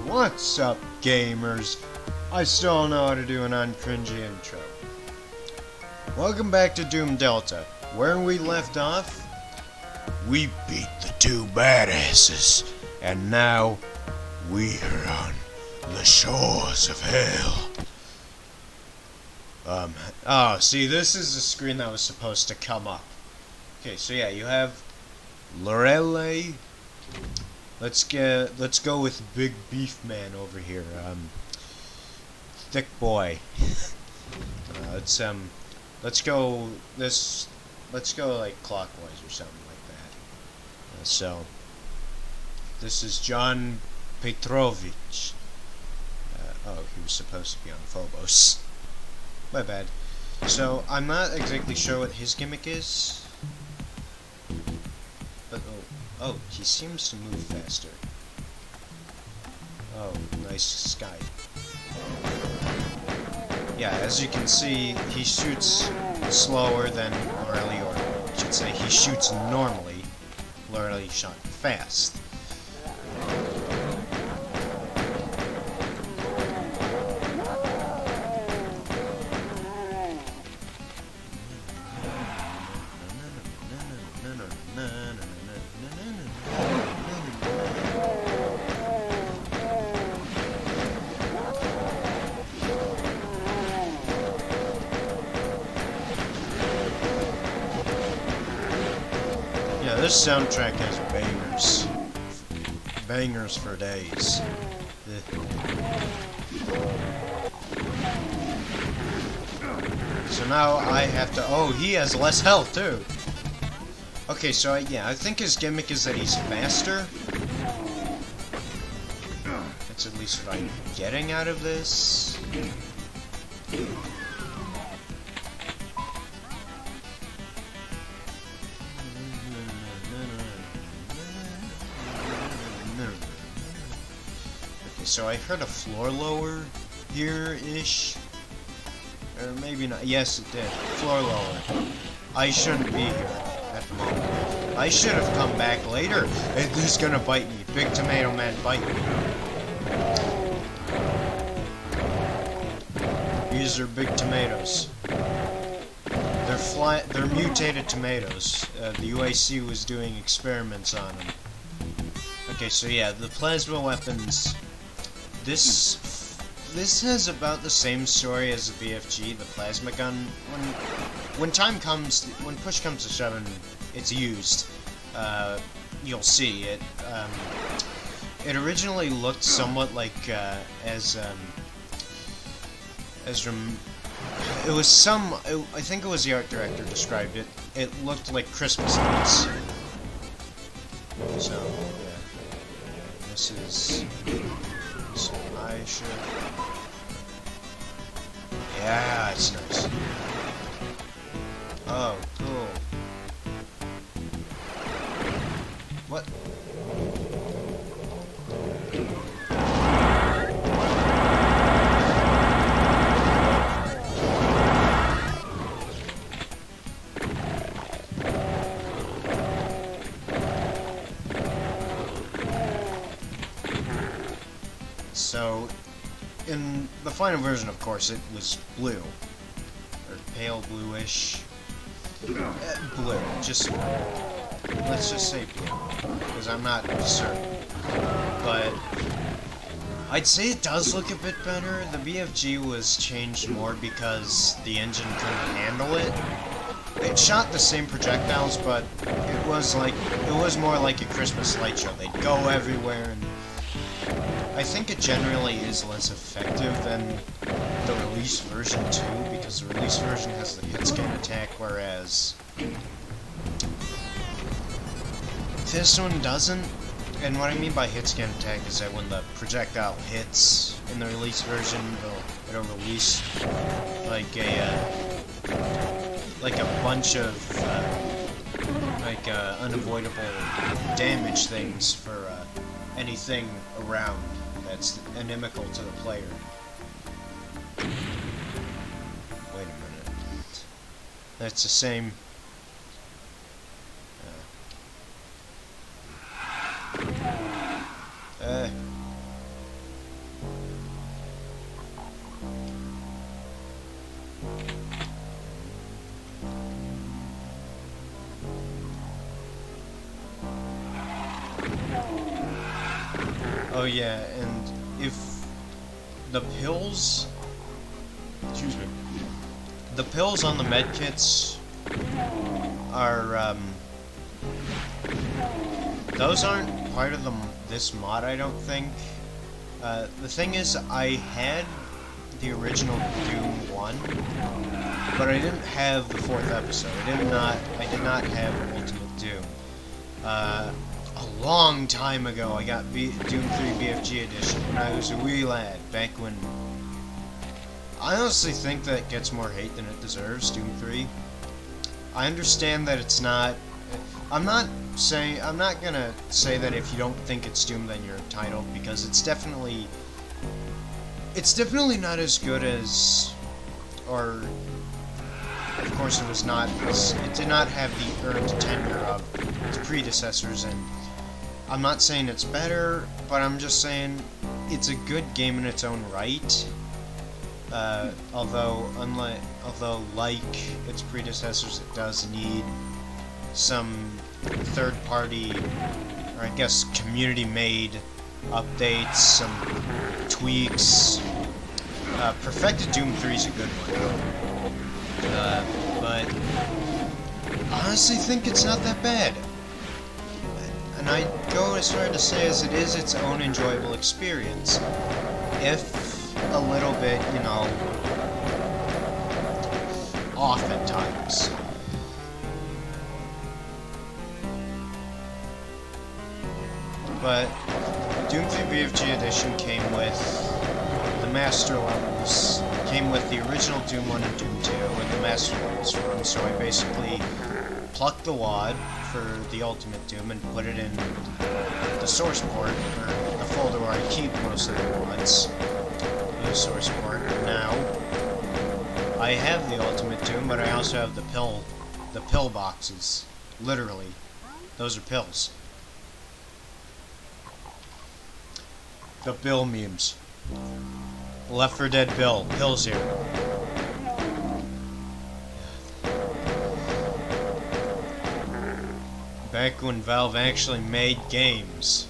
What's up, gamers? I still don't know how to do an uncringy intro. Welcome back to Doom Delta. Where we left off, we beat the two badasses, and now we are on the shores of hell. Oh, see, this is the screen that was supposed to come up. Okay, so yeah, you have Lorelei. Let's go with Big Beef Man over here. Thick boy. Let's go like clockwise or something like that. So this is John Petrovich. Oh, he was supposed to be on Phobos. My bad. So I'm not exactly sure what his gimmick is. But oh, he seems to move faster. Oh, nice sky. Yeah, as you can see, he shoots slower than Lorelei, or I should say he shoots normally. Lorelei shot fast. Yeah, this soundtrack has bangers. Bangers for days. So now I have to... Oh, he has less health, too. Okay, so yeah, I think his gimmick is that he's faster. That's at least what I'm getting out of this. Okay, so I heard a floor lower here-ish. Or maybe not. Yes, it did. Floor lower. I shouldn't be here at the moment. I should have come back later. He's gonna bite me. Big Tomato Man, bite me. These are big tomatoes. They're mutated tomatoes. The UAC was doing experiments on them. Okay, so yeah, the plasma weapons. This has about the same story as the BFG, the plasma gun. When push comes to shove and it's used, you'll see it. It originally looked somewhat like it was I think it was the art director described it. It looked like Christmas lights. So yeah, this is. So I should. Yeah, it's nice. Oh, cool. What? So, in the final version, of course, it was blue. Or pale bluish. Blue. Let's just say blue. Because I'm not certain. But, I'd say it does look a bit better. The BFG was changed more because the engine couldn't handle it. It shot the same projectiles, but it was more like a Christmas light show. They'd go everywhere, and I think it generally is less effective than the release version too, because the release version has the hit scan attack, whereas this one doesn't. And what I mean by hit scan attack is that when the projectile hits in the release version, it'll release like a bunch of unavoidable damage things for anything around that's inimical to the player. Wait a minute. That's the same. Oh yeah, and if the pills, excuse me, the pills on the medkits are, those aren't part of this mod, I don't think. The thing is, I had the original Doom 1, but I didn't have the 4th episode. I did not have Ultimate Doom. A long time ago, I got Doom 3 BFG Edition when I was a wee lad, back when... I honestly think that gets more hate than it deserves, Doom 3. I understand that it's not... I'm not gonna say that if you don't think it's Doom, then you're entitled, because it's definitely not as good as... or... Of course, it did not have the earned tenure of its predecessors, and I'm not saying it's better, but I'm just saying it's a good game in its own right. Although like its predecessors, it does need some third-party, or I guess community-made updates, some tweaks. Perfected Doom 3 is a good one. But I honestly think it's not that bad. And I go as far to say as it is its own enjoyable experience. If a little bit, you know, off at times. But Doom 3 BFG Edition came with the master levels, came with the original Doom 1 and Doom 2, and the master levels for them, so I basically plucked the WAD for the Ultimate Doom and put it in the source port, or the folder where I keep most of the WADs, the source port. Now, I have the Ultimate Doom, but I also have the pill boxes. Literally. Those are pills. The Bill memes. Left 4 Dead Bill. Pills here. Back when Valve actually made games.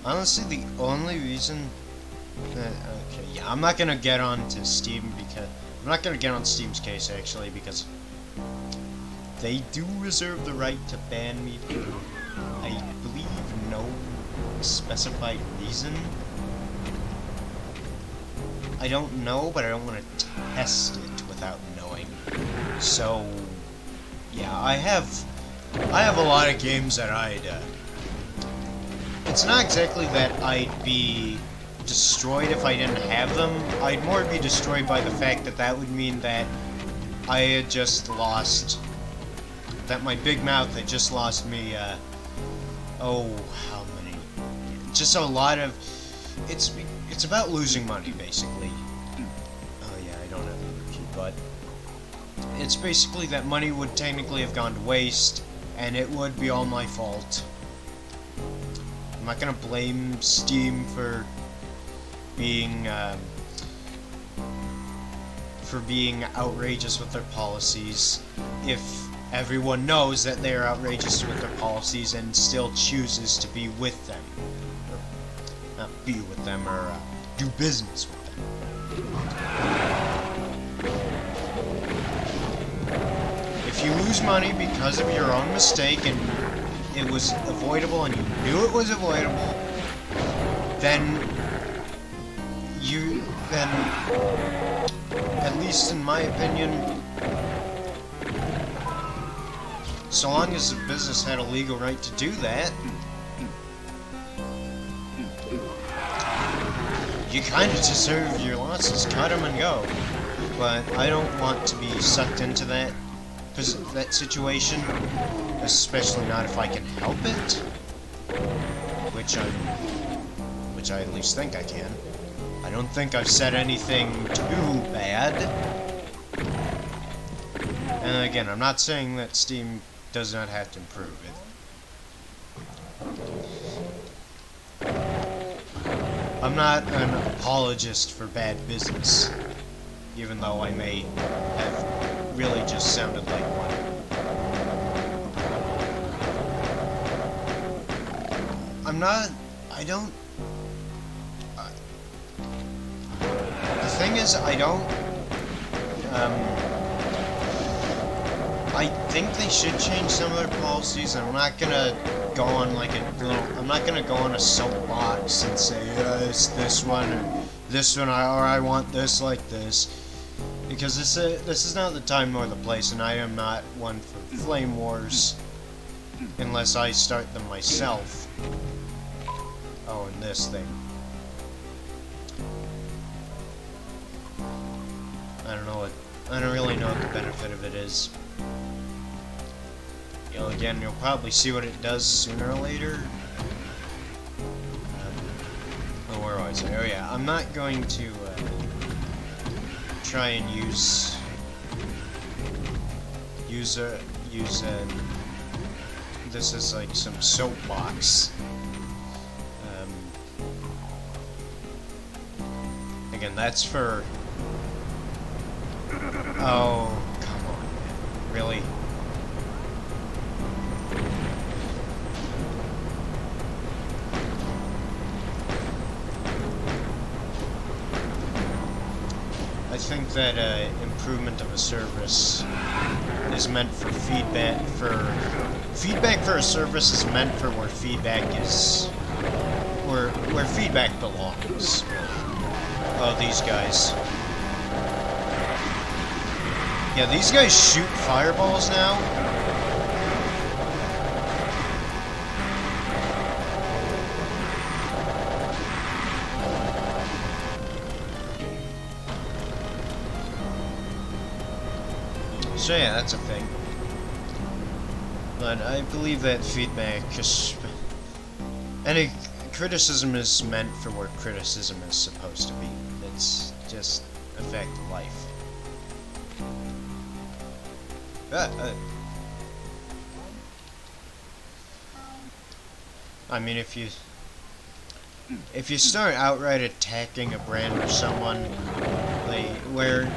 Honestly, the only reason that... Okay, yeah, I'm not gonna get on to Steam because... I'm not gonna get on Steam's case, actually, because... they do reserve the right to ban me for, I believe, no specified reason. I don't know, but I don't want to test it without knowing. So, yeah, I have a lot of games that I'd... it's not exactly that I'd be destroyed if I didn't have them. I'd more be destroyed by the fact that that would mean that I had just lost... that my big mouth had just lost me, oh, how many? Just a lot of... It's about losing money, basically. Oh yeah, I don't have a key, but... it's basically that money would technically have gone to waste, and it would be all my fault. I'm not gonna blame Steam for being outrageous with their policies, if everyone knows that they are outrageous with their policies and still chooses to be with them. Or not be with them, or do business with them. If you lose money because of your own mistake and it was avoidable and you knew it was avoidable, then at least in my opinion, so long as the business had a legal right to do that, you kind of deserve your losses. Cut them and go. But I don't want to be sucked into that situation, especially not if I can help it, which I at least think I can. I don't think I've said anything too bad. And again, I'm not saying that Steam does not have to improve it. I'm not an apologist for bad business, even though I may have really just sounded like one. I'm not... I don't... the thing is, I don't... I think they should change some of their policies, and I'm not gonna go on like a little... I'm not gonna go on a soapbox and say, it's this one, or this one, or I want this like this. Because this is not the time nor the place, and I am not one for flame wars unless I start them myself. Oh, and this thing. I don't really know what the benefit of it is. Again, you'll probably see what it does sooner or later. Oh, where was I? Oh yeah, I'm not going to try and use this is like some soapbox. Again, that's for... Oh, come on, man. Really? I think that improvement of a service is meant for feedback. Feedback for a service is meant for where feedback is, where feedback belongs. Oh, these guys. Yeah, these guys shoot fireballs now. So yeah, that's a thing. But I believe that feedback any criticism is meant for where criticism is supposed to be. It's just a fact of life. I mean, if you start outright attacking a brand or someone, where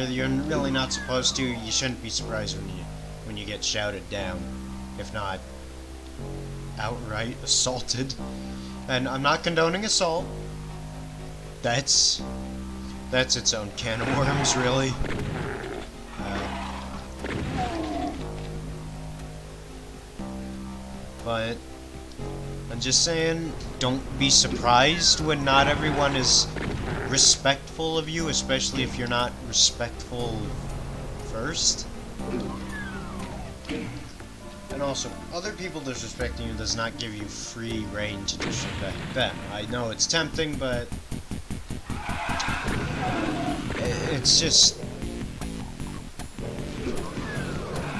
you're really not supposed to, you shouldn't be surprised when you get shouted down, if not outright assaulted. And I'm not condoning assault. That's its own can of worms, really. But I'm just saying, don't be surprised when not everyone is respectful of you, especially if you're not respectful first. And also, other people disrespecting you does not give you free reign to disrespect them. I know it's tempting, but it's just...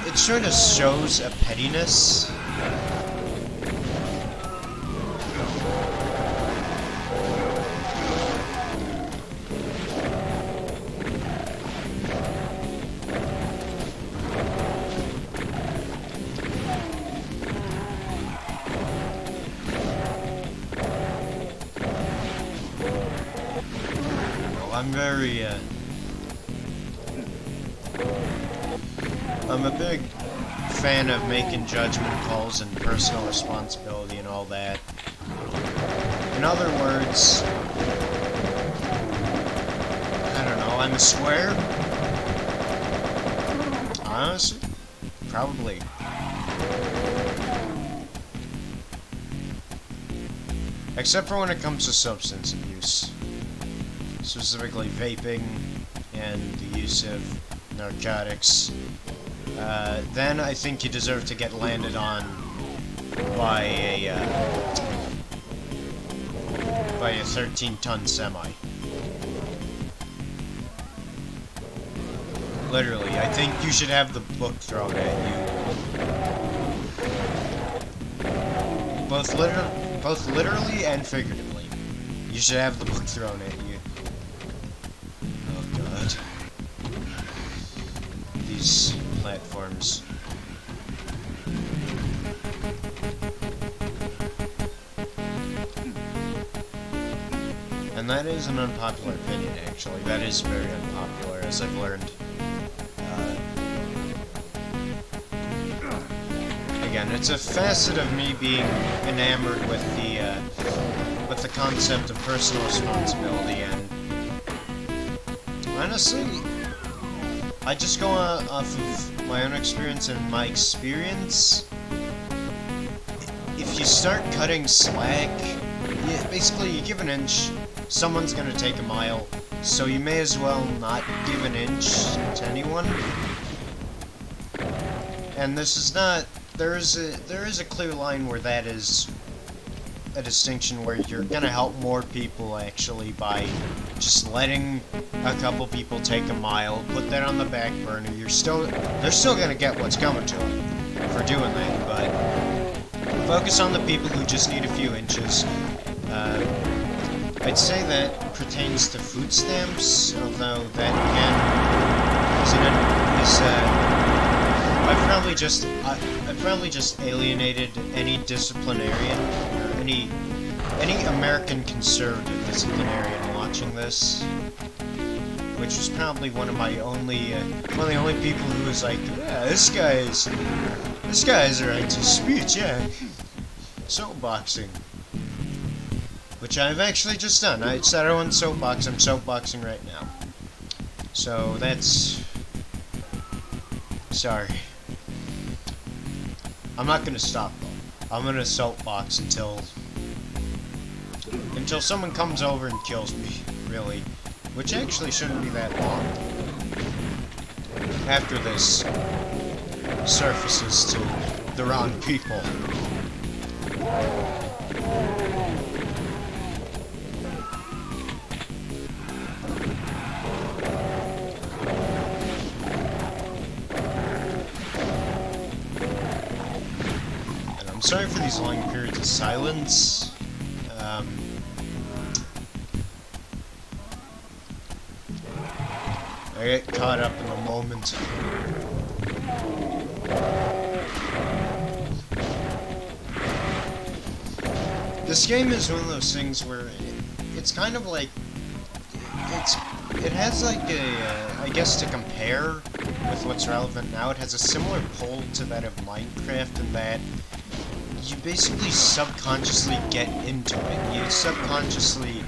it sort of shows a pettiness. I'm a big fan of making judgment calls and personal responsibility and all that. In other words, I don't know, I'm a square? Honestly, probably. Except for when it comes to substance abuse. Specifically vaping and the use of narcotics. Then I think you deserve to get landed on by a 13-ton semi. Literally, I think you should have the book thrown at you. Both literally and figuratively. You should have the book thrown at you. Oh god. These platforms. And that is an unpopular opinion, actually. That is very unpopular, as I've learned. again, it's a facet of me being enamored with the concept of personal responsibility, and honestly, I just go off of my own experience, and my experience, if you start cutting slack, basically you give an inch, someone's gonna take a mile, so you may as well not give an inch to anyone. And this is not, there is a clear line where that is a distinction where you're gonna help more people actually by just letting a couple people take a mile, put that on the back burner. They're still gonna get what's coming to them for doing that, but focus on the people who just need a few inches. I'd say that pertains to food stamps, although that I've probably just alienated any disciplinarian or any American conservative disciplinarian watching this, which was probably one of the only people who was like, yeah, this guy's right to speech, yeah, soapboxing, which I've actually just done. I said I want soapbox. I'm soapboxing right now, so that's sorry. I'm not gonna stop though. I'm gonna soapbox until someone comes over and kills me, really. Which actually shouldn't be that long. After this surfaces to the wrong people. I'm sorry for these long periods of silence. I get caught up in the moment. This game is one of those things where it's kind of like it has like I guess to compare with what's relevant now, it has a similar pull to that of Minecraft in that you basically subconsciously get into it. You subconsciously,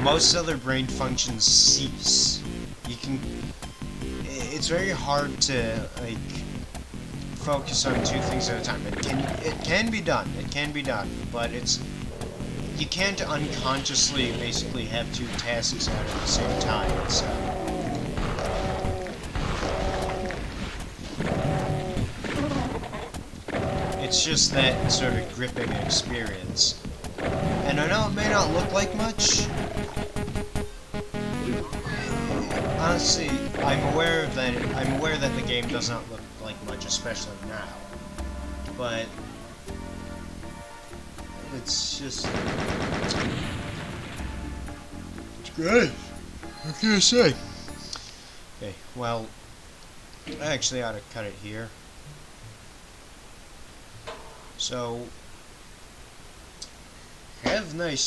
most other brain functions cease. It's very hard to, like, focus on two things at a time. It can be done, but you can't unconsciously basically have two tasks out at the same time, so. It's just that sort of gripping experience. And I know it may not look like much. Honestly, I'm aware that the game does not look like much, especially now. But it's just it's great. What can I say? Okay, well, I actually ought to cut it here. So, have nice